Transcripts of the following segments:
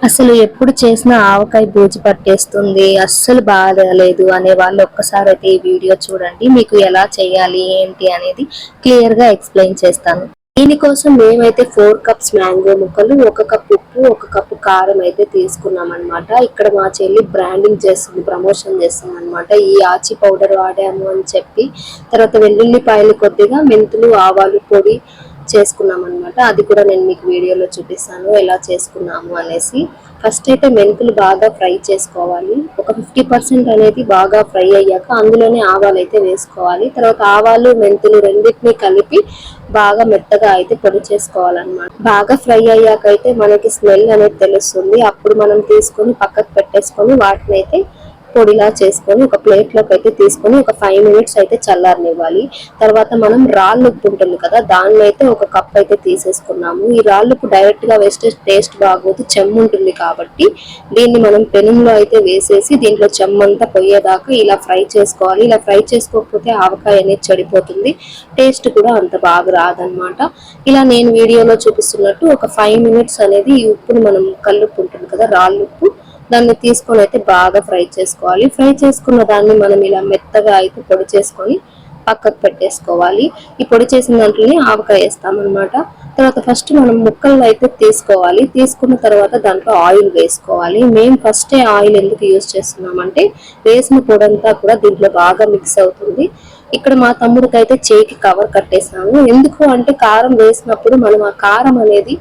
అసలు ఎప్పుడు చేసినా ఆవకాయ బూజు పట్టేస్తుంది, అస్సలు బాగాలేదు అనే వాళ్ళు ఒక్కసారి అయితే ఈ వీడియో చూడండి. మీకు ఎలా చేయాలి ఏంటి అనేది క్లియర్ గా ఎక్స్ప్లెయిన్ చేస్తాను. దీనికోసం మేమైతే 4 కప్స్ మ్యాంగో ముక్కలు, 1 కప్ ఉప్పు, 1 కప్ కారం అయితే తీసుకున్నాం అనమాట. ఇక్కడ మా చెల్లి బ్రాండింగ్ చేస్తుంది, ప్రమోషన్ చేస్తుంది అనమాట. ఈ ఆచి పౌడర్ వాడాము అని చెప్పి. తర్వాత వెల్లుల్లిపాయలు కొద్దిగా, మెంతులు, ఆవాలు పొడి చేసుకున్నాం అనమాట. అది కూడా నేను మీకు వీడియోలో చూపిస్తాను ఎలా చేసుకున్నాము అనేసి. ఫస్ట్ అయితే మెంతులు బాగా ఫ్రై చేసుకోవాలి. ఒక 50% అనేది బాగా ఫ్రై అయ్యాక అందులోనే ఆవాలు అయితే వేసుకోవాలి. తర్వాత ఆవాలు మెంతులు రెండింటిని కలిపి బాగా మెత్తగా అయితే పొడి చేసుకోవాలన్నమాట. బాగా ఫ్రై అయ్యాక అయితే మనకి స్మెల్ అనేది తెలుస్తుంది. అప్పుడు మనం తీసుకొని పక్కకు పెట్టేసుకొని వాటిని అయితే పొడిలా చేసుకొని ఒక ప్లేట్ లోకి అయితే తీసుకొని ఒక 5 మినిట్స్ అయితే చల్లారనివ్వాలి. తర్వాత మనం రాళ్ళుప్పు ఉంటుంది కదా, దాన్ని అయితే 1 కప్ అయితే తీసేసుకున్నాము. ఈ రాళ్ళుప్పు డైరెక్ట్ గా వేస్తే టేస్ట్ బాగోదు, చెమ్ము ఉంటుంది కాబట్టి దీన్ని మనం పెనంలో అయితే వేసేసి దీంట్లో చెమ్మంతా పోయేదాకా ఇలా ఫ్రై చేసుకోవాలి. ఇలా ఫ్రై చేసుకోకపోతే ఆవకాయ అనేది చెడిపోతుంది, టేస్ట్ కూడా అంత బాగా రాదనమాట. ఇలా నేను వీడియోలో చూపిస్తున్నట్టు ఒక 5 మినిట్స్ అనేది ఈ ఉప్పుని మనం కల్లుప్పు ఉంటుంది కదా, రాళ్ళుప్పు, దాన్ని తీసుకొని అయితే బాగా ఫ్రై చేసుకోవాలి. ఫ్రై చేసుకున్న దాన్ని మనం ఇలా మెత్తగా అయితే పొడి చేసుకొని పక్కకు పెట్టేసుకోవాలి. ఈ పొడి చేసిన దాంట్లోనే ఆవకాయ వేస్తామన్నమాట. తర్వాత ఫస్ట్ మనం ముక్కలు అయితే తీసుకోవాలి. తీసుకున్న తర్వాత దాంట్లో ఆయిల్ వేసుకోవాలి. మేము ఫస్టే ఆయిల్ ఎందుకు యూజ్ చేస్తున్నామంటే వేసిన పొడంతా కూడా దీంట్లో బాగా మిక్స్ అవుతుంది. ఇక్కడ మా తమ్ముడికి అయితే చేతికి కవర్ కట్టేసాము. ఎందుకు అంటే కారం వేసినప్పుడు మనం ఆ కారం అనేది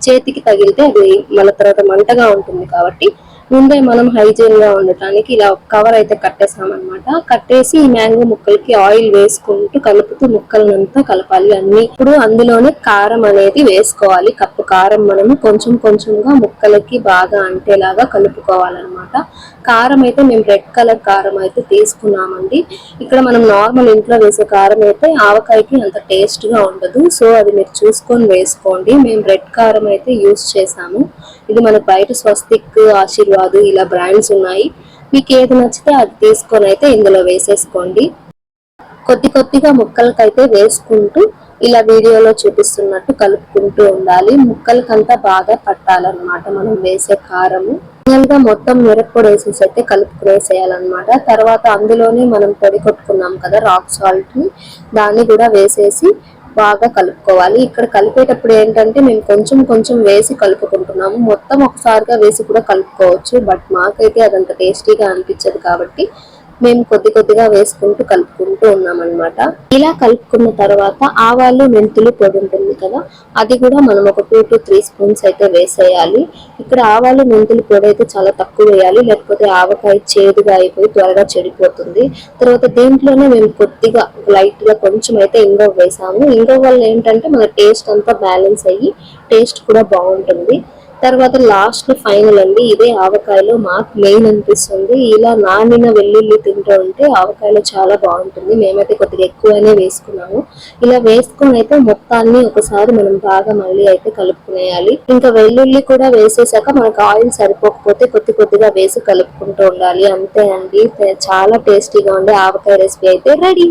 చేతికి తగిలితే అది మన తర్వాత మంటగా ఉంటుంది కాబట్టి ముందే మనం హైజీన్ గా ఉండటానికి ఇలా కవర్ అయితే కట్టేసామన్నమాట. కట్టేసి ఈ మ్యాంగో ముక్కలకి ఆయిల్ వేసుకుంటూ కలుపుతూ ముక్కలనంతా కలపాలి అన్ని. ఇప్పుడు అందులోనే కారం అనేది వేసుకోవాలి. కప్పు కారం మనము కొంచెం కొంచెంగా ముక్కలకి బాగా అంటేలాగా కలుపుకోవాలన్నమాట. కారం అయితే మేము రెడ్ కలర్ కారం అయితే తీసుకున్నామండి. ఇక్కడ మనం నార్మల్ ఇంట్లో వేసే కారం అయితే ఆవకాయకి అంత టేస్ట్ గా ఉండదు, సో అది మీరు చూసుకొని వేసుకోండి. మేము రెడ్ కారం అయితే యూజ్ చేసాము. ఇది మన బయట స్వస్తిక్, ఆశీర్వాద్ ఇలా బ్రాండ్స్ ఉన్నాయి. మీకు ఏది నచ్చితే అది తీసుకొని అయితే ఇందులో వేసేసుకోండి. కొద్ది కొద్దిగా ముక్కలకైతే వేసుకుంటూ ఇలా వీడియోలో చూపిస్తున్నట్టు కలుపుకుంటూ ఉండాలి. ముక్కలకంతా బాగా పట్టాలన్నమాట మనం వేసే కారము. ఫైనల్ గా మొత్తం మిరప్పొడి వేసేసి అయితే కలుపుకునేసేయాలన్నమాట. తర్వాత అందులోనే మనం పొడి కొట్టుకున్నాం కదా రాక్ సాల్ట్ ని, దాన్ని కూడా వేసేసి బాగా కలుపుకోవాలి. ఇక్కడ కలిపేటప్పుడు ఏంటంటే మేము కొంచెం కొంచెం వేసి కలుపుకుంటున్నాము. మొత్తం ఒకసారిగా వేసి కూడా కలుపుకోవచ్చు, బట్ మాకైతే అదంత టేస్టీగా అనిపించదు కాబట్టి మేము కొద్ది కొద్దిగా వేసుకుంటూ కలుపుకుంటూ ఉన్నాం అనమాట. ఇలా కలుపుకున్న తర్వాత ఆవాలు మెంతులు పొడి ఉంటుంది కదా, అది కూడా మనం ఒక 2 to 3 స్పూన్స్ అయితే వేసేయాలి. ఇక్కడ ఆవాలు మెంతులు పొడి అయితే చాలా తక్కువ వేయాలి, లేకపోతే ఆవకాయ చేదుగా అయిపోయి త్వరగా చెడిపోతుంది. తర్వాత దీంట్లోనే మేము కొద్దిగా లైట్ గా కొంచెం అయితే ఇంగువ వేసాము. ఇంగువ వల్ల ఏంటంటే మన టేస్ట్ అంతా బ్యాలెన్స్ అయ్యి టేస్ట్ కూడా బాగుంటుంది. తర్వాత లాస్ట్ ఫైనల్ అండి, ఇదే ఆవకాయలో మాకు మెయిన్ అనిపిస్తుంది. ఇలా నానిన వెల్లుల్లి తింటూ ఉంటే ఆవకాయలో చాలా బాగుంటుంది. మేమైతే కొద్దిగా ఎక్కువనే వేసుకున్నాము. ఇలా వేసుకుని అయితే మొత్తాన్ని ఒకసారి మనం బాగా మళ్ళీ అయితే కలుపుకునేయాలి. ఇంకా వెల్లుల్లి కూడా వేసేసాక మనకు ఆయిల్ సరిపోకపోతే కొద్ది కొద్దిగా వేసి కలుపుకుంటూ ఉండాలి. అంతే అండి, చాలా టేస్టీగా ఉండే ఆవకాయ రెసిపీ అయితే రెడీ.